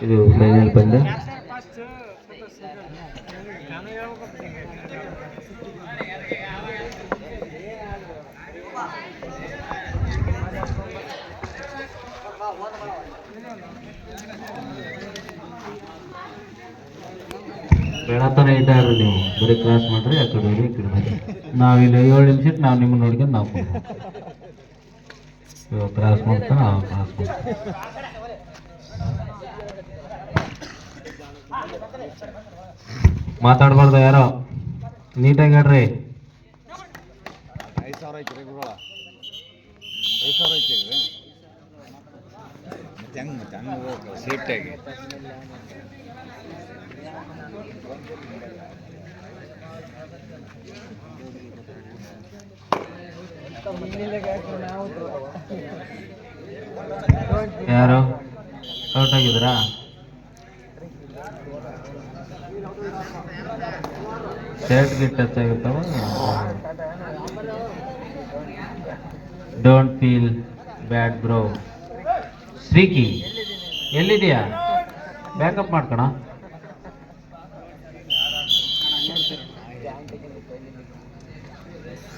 ಇದು ಫೈನಲ್ ಪಂದ್ಯ. ಬೆಳತನ ಇದ್ದಾರ್ರಿ ನೀವು ಬರೀ ಕ್ರಾಸ್ ಮಾಡ್ರಿ ಆ ಕಡೆ ಈ ಕಡೆ ಬರ್ರಿ. ನಾವಿಲ್ಲಿ 7 ನಿಮಿಷಕ್ಕೆ ನಾವು ನಿಮ್ಮನ್ನ ನೋಡ್ಕೊಂಡು ನಾವು ಕ್ರಾಸ್ ಮಾಡ್ತಾ ನಾವು ಕ್ರಾಸ್ ಮಾಡ್ತೀವಿ. ಮಾತಾಡ್ಬಾರ್ದು ಯಾರೋ, ನೀಟಾಗಿ ಹೇಳ್ರಿ. 5,000 ಐತಿ ರೀ ಗುರುಗಳ, 5,000 ಐತಿ ರೀ. ಮತ್ತೆ ಹಂಗೆ ಸೇಫ್ಟಿಯಾಗಿ ಯಾರು ಔಟ್ ಆಗಿದ್ರಾ? ಶರ್ಟ್ಗೆ ಟಚ್ ಆಗಿರ್ತಾವ. Don't feel bad bro. Shriki ಎಲ್ಲಿದೆಯಾ? ಬ್ಯಾಕಪ್ ಮಾಡ್ಕೋಣ.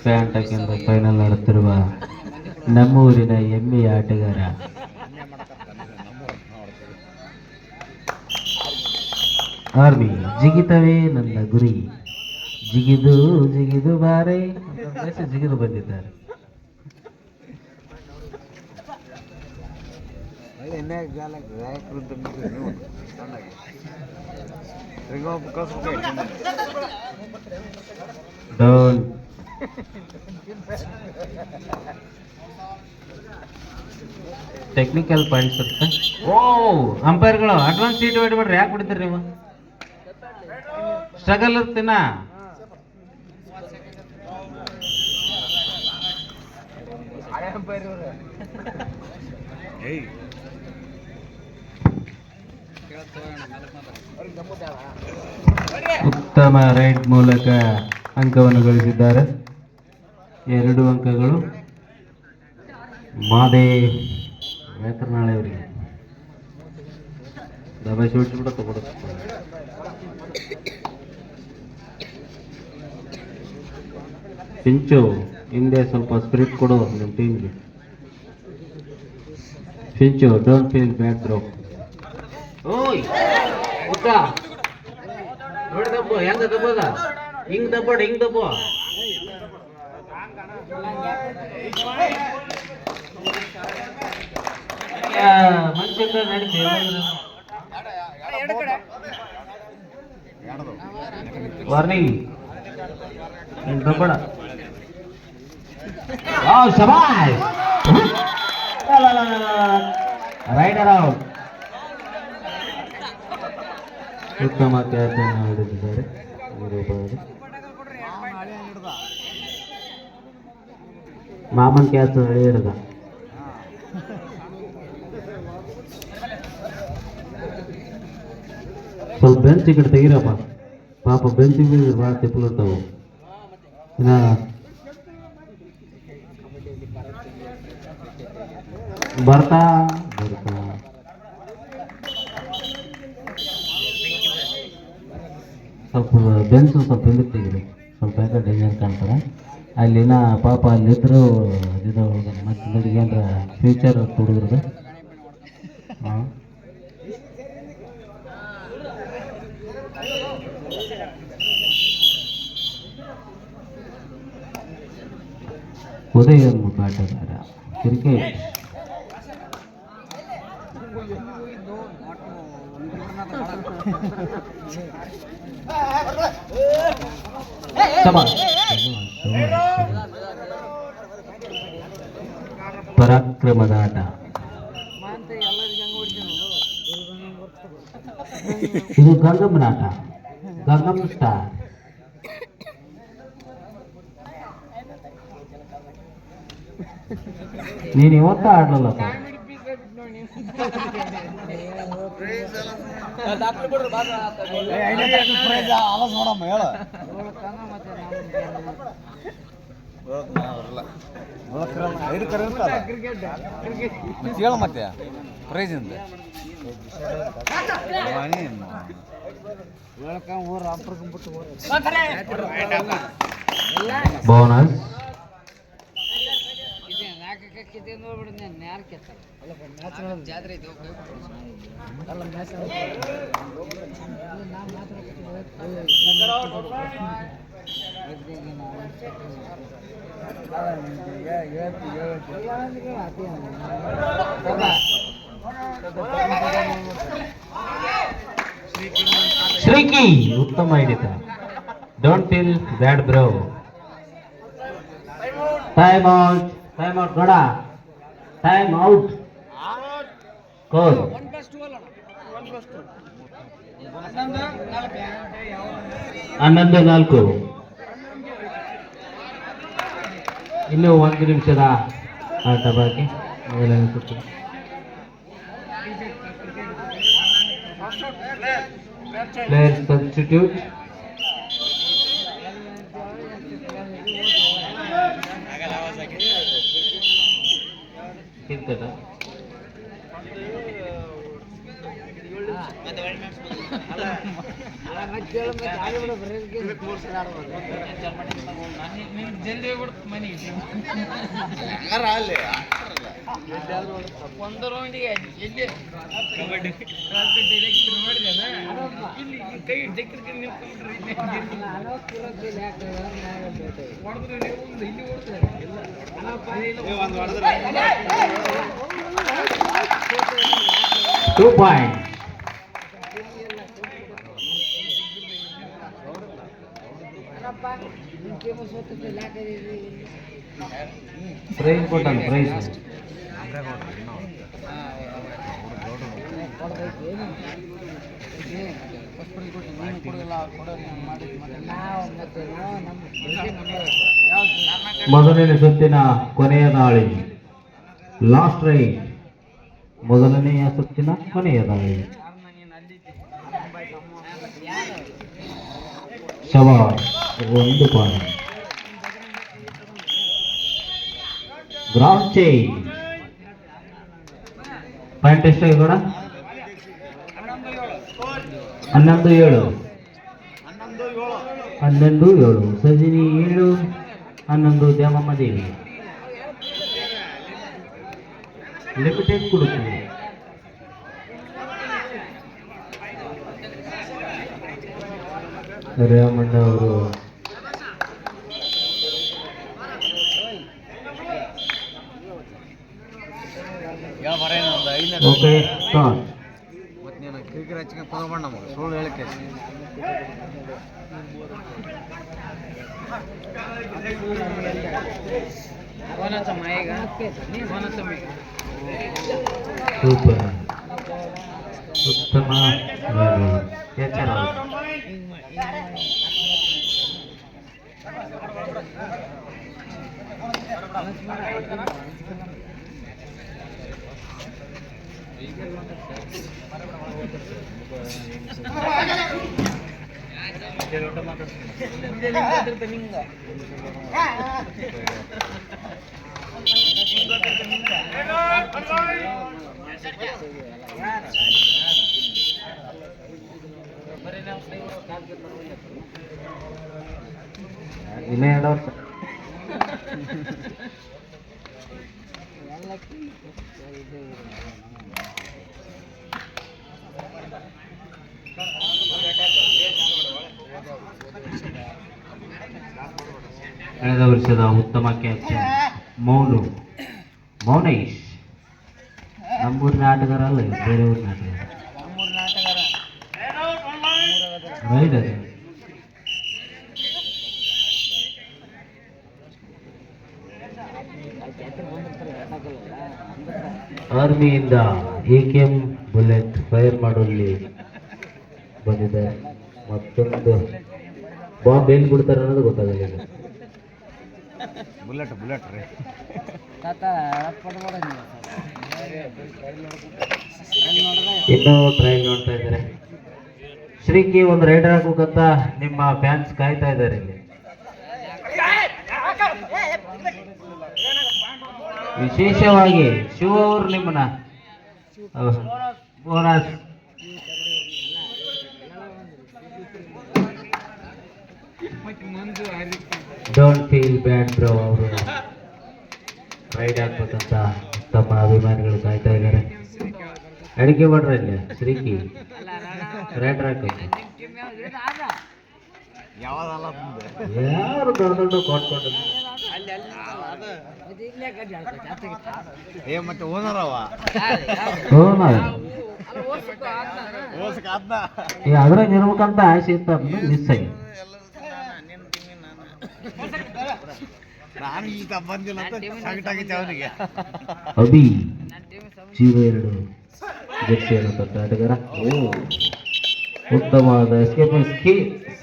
ಪ್ಯಾಂಟ್ ಹಾಕಿಂದ ಫೈನಲ್ ಆಡುತ್ತಿರುವ ನಮ್ಮೂರಿನ ಹೆಮ್ಮೆಯ ಆಟಗಾರ ಆರ್ಮಿ. ಜಿಗಿತವೇ ನನ್ನ ಗುರಿ, ಜಿಗಿದು ಜಿಗಿದು ಬಾರೆ ಜಿಗಿದು ಬಂದಿದ್ದಾರೆ. ಡೌನ್ ಟೆಕ್ನಿಕಲ್ ಪಾಯಿಂಟ್ಸ್ ಇರುತ್ತೆ. ಓ ಅಂಪೈರ್ಗಳು ಅಡ್ವಾನ್ಸ್ ಸೀಟ್ ಹೊಡಿಬೇಡ್ರಿ. ಯಾಕೆ ಬಿಡ್ತೀರಿ ನೀವು? ಸ್ಟ್ರಗಲ್ ಇರ್ತೀನ. ಉತ್ತಮ ರೈಡ್ ಮೂಲಕ ಅಂಕವನ್ನು ಗಳಿಸಿದ್ದಾರೆ. 2 ಅಂಕಗಳು ಮಾದೇ ವೇತನಾಳೆ ಅವರಿಗೆ. ದಬಾಯಿಸಿ ಹೊಡಿಸ್ಬಿಡ ತಗೊಡುತ್ತೆ. ಪಿಂಚು ಹಿಂದೆ ಸ್ವಲ್ಪ ಸ್ಪಿರಿಟ್ ಕೊಡು ನಿಮ್ಮ ಟೀಮ್ಗೆ. Pinch don't feel bad bro. ಓಯ್ ಉದ್ದ ನೋಡಿ ದಬ್ಬ ಹೆಂಗ ದಬ್ಬದ, ಹಿಂಗ್ ದಬ್ಬಡ ಹಿಂಗ್ ದಬ್ಬ. ಮನುಷ್ಯ ನಡೀತೀವಿ. ವಾರ್ನಿಂಗ್ ಹಿಂಗ್ ದಬ್ಬಡ. ಶಬಾಷ್, ರೈಡರ್ ಔಟ್. ಉತ್ತಮ ಕ್ಯಾಚ್ ಅನ್ನು ಹಿಡಿದಿದ್ದಾರೆ. ಮಾಮನ್ ಕ್ಯಾಚ್ ಹಿಡಿದ. ಸ್ವಲ್ಪ ಬೆಂಚ್ ಈ ಕಡೆ ತೆಗೀರಪ್ಪ. ಪಾಪ ಬೆಂಚಿಗೆ ಭಾಳ ತಿಪ್ಪಲು ಇರ್ತಾವೆ. ಇನ್ನ ಬರ್ತಾ ಬರ್ತಾ ಸ್ವಲ್ಪ ಬೆಂಚು ಸ್ವಲ್ಪ ಹಿಂದಕ್ಕೆ ತೆಗೀರಿ. ಸ್ವಲ್ಪ ಯಾಕೆ ಡೇಂಜರ್ ಕಾಣ್ತಾರೆ ಅಲ್ಲಿನ. ಪಾಪ ಅಲ್ಲಿದ್ದರೂ ಇದು ಮತ್ತೆ ಹುಡುಗಿ ಅಂದ್ರೆ ಫ್ಯೂಚರ್ ಹುಡುಗರದು. ಹಾಂ ಉದಯ ಆಟಗಾರ ಕ್ರಿಕೆಟ್. ಪರಾಕ್ರಮದ ಆಟ. ಇದು ಗಂಗಮ್ಮನ ಆಟ. ಗಂಗಮ್ಮ ಸ್ಟಾರ್. ನೀನು ಇವತ್ತ ಆಡ್ಲಲ್ಲ ಆವಾಜ್ ನೋಡಮ್ಮ ಹೇಳ ಹೇಳ ಮತ್ತೆ ಪ್ರೈಸ್ ಇಂದ ಬೋನಸ್ ಶ್ರೀಕಿ ಉತ್ತಮ ಹಿಡಿತ. Don't feel bad bro. Time out. Time out ನೋಡ. Time out. ಸ್ಕೋರ್ 11-4. ಇನ್ನೂ 1 ನಿಮಿಷದ ಆಟ ಬಾಕಿ. ಮೊದಲನೇ ಸುತ್ತು. Player substitute. ಕ್ರಿಕೆಟ್ ಒಂದು ರೌಂಡಿಗೆ ಎಲ್ಲಿ ಕಬಡ್ಡಿ ಕೈ ಜಕ್ಕಿ 2 points. ಪ್ರೈಸ್ ಕೊಟ್ಟನು ಪ್ರೈಸ್ ಮೊದಲನೇ ಸುತ್ತಿನ ಕೊನೆಯ ದಾಳಿ. Last raid. ಮೊದಲನೆಯ ಸುತ್ತಿನ ಕೊನೆಯ ದಾಳಿ. ಶಬಾಷ್. 1 ಪಾಯಿಂಟ್. Ground change. ಪಾಯಿಂಟ್ ಎಷ್ಟಾಗಿ ಕೂಡ 11-7. 11-7. ಸಜಿನಿ 7, 11 ದ್ಯಾಮಮ್ಮ ದೇವಿ. ಲಿಮಿಟೆಡ್ ಕೊಡುತ್ತದೆ. ರಾಮಣ್ಣ ಅವರು ಓಕೆ ಸ್ಟಾರ್ಟ್. ಮತ್ತೆ ನೀನು ಕ್ರಿಕೆಟ್ ಹಚ್ಚಿಗೆ ತಗೋಬಣ್ಣ ನಮಗೆ ಸುಳ್ಳು ಹೇಳಿಕೆ ಸೂಪರ್. ಉತ್ತಮ ಎಚ್ಚರ. ಇನ್ನೇ 2 ವರ್ಷ. ಕಳೆದ ವರ್ಷದ ಉತ್ತಮ ಕ್ಯಾಪ್ಟನ್ ಮೌನೇಶ್. ನಮ್ಮೂರಿನ ಆಟಗಾರ ಅಲ್ಲ, ಬೇರೆ ಊರಿನ ಆಟಗಾರ. ರೈಟ್ ಅದೇ. ಆರ್ಮಿಯಿಂದ AKM ಬುಲೆಟ್ ಫೈರ್ ಮಾಡುವಲ್ಲಿ ಬಂದಿದೆ. ಮತ್ತೊಂದು ಬಾಂಬ್ ಎಲ್ಲಿ ಬಿಡ್ತಾರೆ ಅನ್ನೋದು ಗೊತ್ತಾಗಲಿಲ್ಲ. ಬುಲೆಟ್ ಬುಲೆಟ್ ರೀ ಇನ್ನೂ ಟ್ರಯಲ್ ನೋಡ್ತಾ ಇದ್ದಾರೆ. ಶ್ರೀಕಿ ಒಂದು ರೈಡರ್ ಹಾಕೋಕಂತ ನಿಮ್ಮ ಫ್ಯಾನ್ಸ್ ಕಾಯ್ತಾ ಇದ್ದಾರೆ ಇಲ್ಲಿ. ವಿಶೇಷವಾಗಿ ಶಿವ ಅವರು ನಿಮ್ಮನ್ನ bonus don't feel bad bro ಅವರು ರೈಡ್ ಹಾಕ್ಬೇಕಂತ ತಮ್ಮ ಅಭಿಮಾನಿಗಳು ಕಾಯ್ತಾ ಇದ್ದಾರೆ. ಅಡಿಕೆ ಮಾಡ್ರ ಇಲ್ಲಿ ಶ್ರೀಕಿ ರೈಡರ್ ಹಾಕಿ ಯಾರು ದೊಡ್ಡ ದೊಡ್ಡ ಕೊಟ್ಕೊಂಡು ಮತ್ತೆ ಓನರವ ಅದ್ರಾಗ ಇರ್ಬೇಕಂತ ಆಸೆ ಇತ್ತು ಅದನ್ನು ಮಿಸ್ ಆಗಿ ನಾನು ಈಗ ಬಂದಿಲ್ಲ ಅಂತ ಸಂಕಟಾಗಿತ್ತು ಅವನಿಗೆ. ಅಭಿ 02 ಜರ್ಸಿಯನ್ನು ತೊಟ್ಟ ಆಟಗಾರ. ಉತ್ತಮವಾದ ಎಸ್ಕೇಪ್.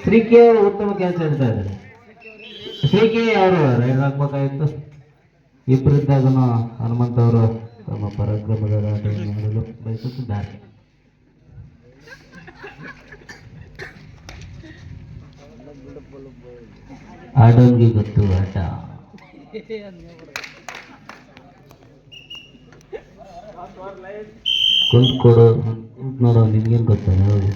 ಶ್ರೀಕಿ ಅವರು ಉತ್ತಮ ಕೆಲಸ ಹೇಳ್ತಾ ಇದ್ದಾರೆ. ಶ್ರೀಕಿ ಅವರು ರೈಡ್ ಹಾಕ್ಬೇಕಾಗಿತ್ತು. ಇಬ್ಬರಿದ್ದಾಗನು ಹನುಮಂತ ಅವರು ತಮ್ಮ ಪರಾಕ್ರಮದ ಆಟವನ್ನು ಮಾಡಲು ಬಯಸುತ್ತಿದ್ದಾರೆ. ಆಡೋನ್ಗೆ ಗೊತ್ತು ಆಟ. ಕುಂತ್ ಕೊಡು ನೋಡೋ ನಿನ್ಗೇನು ಗೊತ್ತಾಗ ಹೌದು.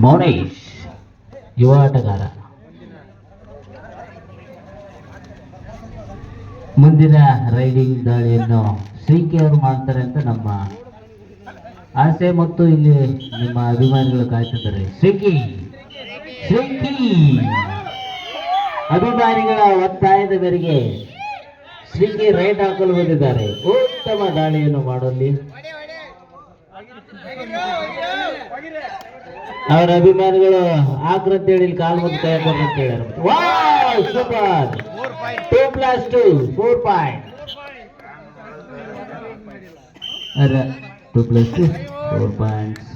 ಮೌನೇಶ್ ಯುವ ಆಟಗಾರ. ಮುಂದಿನ ರೈಡಿಂಗ್ ದಾಳಿಯನ್ನು ಶ್ರೀಕಿ ಅವರು ಮಾಡ್ತಾರೆ ಅಂತ ನಮ್ಮ ಆಸೆ ಮತ್ತು ಇಲ್ಲಿ ನಿಮ್ಮ ಅಭಿಮಾನಿಗಳು ಕಾಯ್ತಿದ್ದಾರೆ. ಶ್ರೀಕಿ ಅಭಿಮಾನಿಗಳ ಒತ್ತಾಯದ ಮೇರೆಗೆ ಶ್ರೀಕಿ ರೈಡ್ ಹಾಕಲು ಬಂದಿದ್ದಾರೆ. ಉತ್ತಮ ದಾಳಿಯನ್ನು ಮಾಡುವಲ್ಲಿ ಅವರ ಅಭಿಮಾನಿಗಳು ಆಕ್ರಂತೇಳಿ ಕಾಲು ಮತ್ತು ಕೈ ಅಂತ ಹೇಳ್ಯಾರ. Super 2+2 4 point. 2+2 4 ಪಾಯಿಂಟ್ಸ್.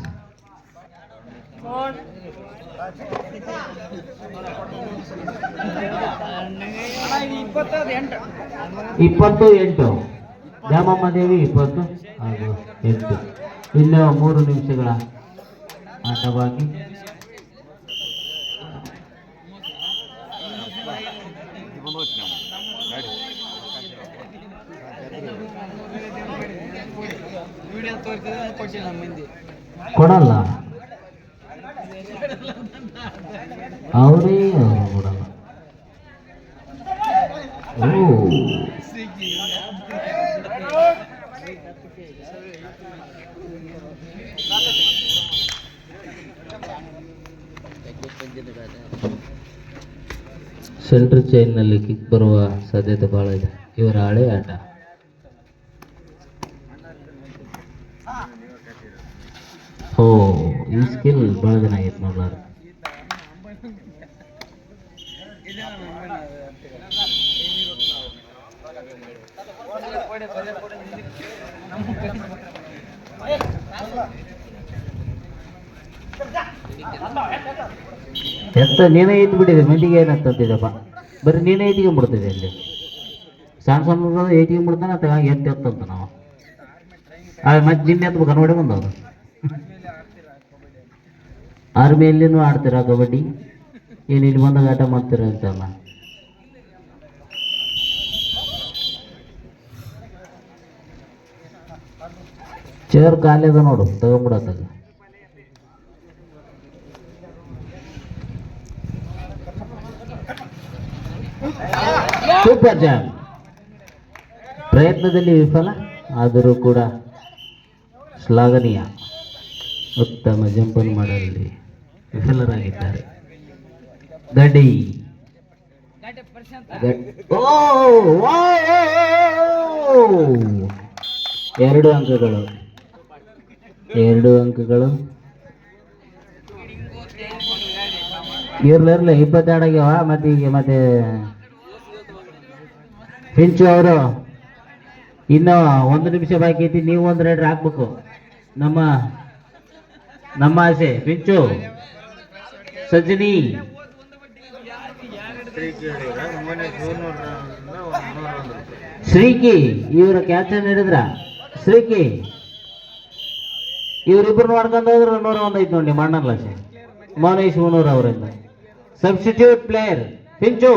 ಇಪ್ಪತ್ತು 8 ದ್ಯಾಮಮ್ಮ ದೇವಿ 20 ಹಾಗೂ 8. ಇನ್ನು 3 ನಿಮಿಷಗಳ ಆಟವಾಗಿ ಕೊಡಲ್ಲ ಅವರೇ ಕೊಡಲ್ಲ. ಸೆಂಟ್ರ್ ಚೈನ್ನಲ್ಲಿ ಕಿಕ್ ಬರುವ ಸಾಧ್ಯತೆ ಬಹಳ ಇದೆ. ಇವರ ಹಳೆ ಆಟ. ಈ ಸ್ಕಿಲ್ ಬಹಳ ದಿನ ಆಗೈತೆ ನೋಡ್ಲಾರ. ಎತ್ತ ನೀನೇ ಇಟ್ಟು ಬಿಟ್ಟಿದೆ. ಮಂದಿಗೆ ಏನಂತಿದ್ದಪ್ಪ ಬರೀ ನೀನೇ ಇಟ್ಕೊಂಡ್ಬಿಡ್ತಿದೆ. ಇಲ್ಲಿ ಸಣ್ಣ ಸಣ್ಣ ಇಟ್ಕೊಂಡ್ಬಿಡ್ತಾನೆ ಅಥವಾ ಎತ್ತಂತ ನಾವು ಮತ್ತೆ ನಿನ್ನೆ ಎತ್ಬೇಕ ನೋಡಿ ಬಂದವರು. ಆರ್ಮಿಯಲ್ಲಿನೂ ಆಡ್ತೀರಾ ಕಬಡ್ಡಿ? ಏನು ಇಲ್ಲಿ ಬಂದಾಗ ಆಟ ಮಾಡ್ತೀರ ಅಂತಲ್ಲ. ಚೇರ್ ಖಾಲಿ ಅದ ನೋಡು, ತಗೊಂಡ್ಬಿಡತ್ತಾಗ. Super jam. ಪ್ರಯತ್ನದಲ್ಲಿ ವಿಫಲ ಆದರೂ ಕೂಡ ಶ್ಲಾಘನೀಯ. ಉತ್ತಮ ಜಂಪನ್ನು ಮಾಡಲು ವಿಫಲರಾಗಿದ್ದಾರೆ. ಗಡಿ 2 ಅಂಕಗಳು. 2 ಅಂಕಗಳು. ಇರ್ಲಿರ್ಲಿ 22 ಆಗ್ಯಾವ. ಮತ್ತೆ ಈಗ ಮತ್ತೆ ಪಿಂಚು ಅವರು ಇನ್ನೂ 1 ನಿಮಿಷ ಬಾಕಿ ಐತಿ. ನೀವು ಒಂದು ರೈಡರ್ ಹಾಕ್ಬೇಕು. ನಮ್ಮ ನಮ್ಮ ಆಸೆ ಪಿಂಚು ಸಜ್ಜನಿ ಶ್ರೀಕಿ ಇವರ ಕ್ಯಾಪ್ಟನ್ ಹಿಡಿದ್ರ ಶ್ರೀಕಿ ಇವರಿಬ್ರು ನೋಡ್ಕೊಂಡು ಹೋದ್ರೆ 101 ಐತಿ ನೋಡಿ ಮಣ್ಣಲ್ಲಾಸೆ ಮೌನೇಶ್ ಹುಣೂರ್ ಅವರಿಂದ ಸಬ್ಸ್ಟಿಟ್ಯೂಟ್ ಪ್ಲೇಯರ್ ಪಿಂಚು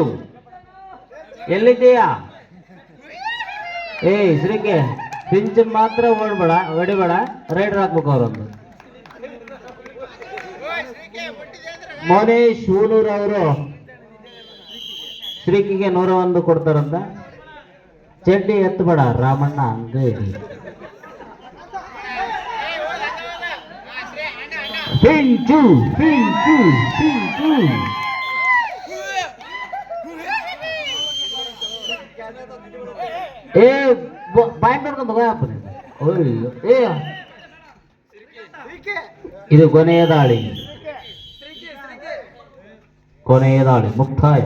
ಎಲ್ಲಿದ್ದೀಯಾ ಶ್ರೀಕೆ ಪಿಂಚ್ ಮಾತ್ರ ಓಡ್ಬೇಡ ಹೊಡಿಬೇಡ ರೈಡರ್ ಹಾಕ್ಬೇಕು ಅವರೊಂದು ಮೌನೇಶ್ ಹೂನೂರ್ ಅವರು ಶ್ರೀಕಿಗೆ 101 ಕೊಡ್ತಾರಂತ ಚಡ್ಡಿ ಎತ್ತಬೇಡ ರಾಮಣ್ಣ ಅಂಗಡಿ ಪಿಂಚು ಪಿಂಚು ಪಿಂಚು ಪಾಯಿಂಟ್ ನೋಡ್ಕೊಂಡು ಇದು ಕೊನೆಯ ದಾಳಿ ಮುಕ್ತಾಯ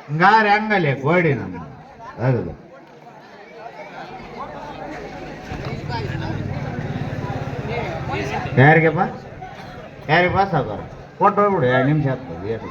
ಹಿಂಗಾರೆ ಹಂಗಲ್ಲೇ ಗೋಡಿ ನಮ್ಮ ಹೌದು ಯಾರಿಗೆ ಪಾಸ್ ಆಗೋರು ಕೊಟ್ಟು ಹೋಗ್ಬಿಡು 2 ನಿಮಿಷ ಆಗ್ತದೆ ಏನು